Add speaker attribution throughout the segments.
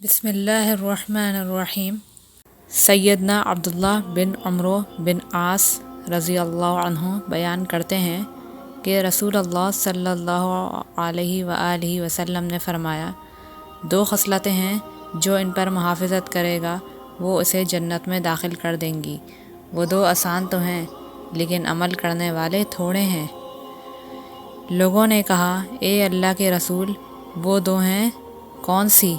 Speaker 1: بسم اللہ الرحمن الرحیم۔ سیدنا عبداللہ بن عمرو بن عاص رضی اللہ عنہ بیان کرتے ہیں کہ رسول اللہ صلی اللہ علیہ وآلہ وسلم نے فرمایا، دو خصلتیں ہیں جو ان پر محافظت کرے گا وہ اسے جنت میں داخل کر دیں گی۔ وہ دو آسان تو ہیں لیکن عمل کرنے والے تھوڑے ہیں۔ لوگوں نے کہا، اے اللہ کے رسول، وہ دو ہیں کون سی؟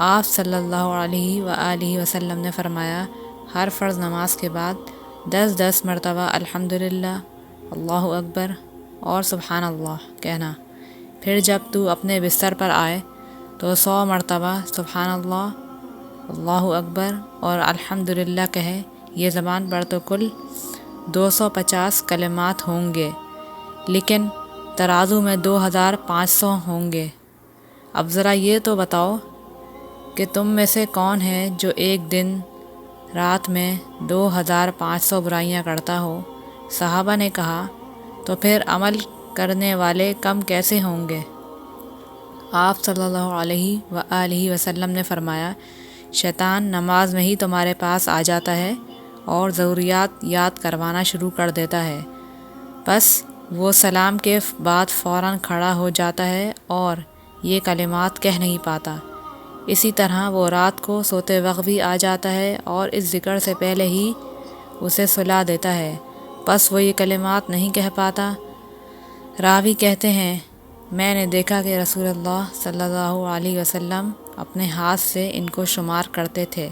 Speaker 1: آپ صلی اللہ علیہ وآلہ وسلم نے فرمایا، ہر فرض نماز کے بعد 10 مرتبہ الحمدللہ، اللہ اکبر اور سبحان اللہ کہنا۔ پھر جب تو اپنے بستر پر آئے تو 100 مرتبہ سبحان اللہ، اللہ اکبر اور الحمدللہ کہے۔ یہ زبان پر تو کل 250 کلمات ہوں گے، لیکن ترازو میں 2500 ہوں گے۔ اب ذرا یہ تو بتاؤ کہ تم میں سے کون ہے جو ایک دن رات میں 2500 برائیاں کرتا ہو؟ صحابہ نے کہا، تو پھر عمل کرنے والے کم کیسے ہوں گے؟ آپ صلی اللہ علیہ وآلہ وسلم نے فرمایا، شیطان نماز میں ہی تمہارے پاس آ جاتا ہے اور ضروریات یاد کروانا شروع کر دیتا ہے، بس وہ سلام کے بعد فوراً کھڑا ہو جاتا ہے اور یہ کلمات کہہ نہیں پاتا۔ اسی طرح وہ رات کو سوتے وقت بھی آ جاتا ہے اور اس ذکر سے پہلے ہی اسے سلا دیتا ہے، بس وہ یہ کلمات نہیں کہہ پاتا۔ راوی کہتے ہیں، میں نے دیکھا کہ رسول اللہ صلی اللہ علیہ وسلم اپنے ہاتھ سے ان کو شمار کرتے تھے۔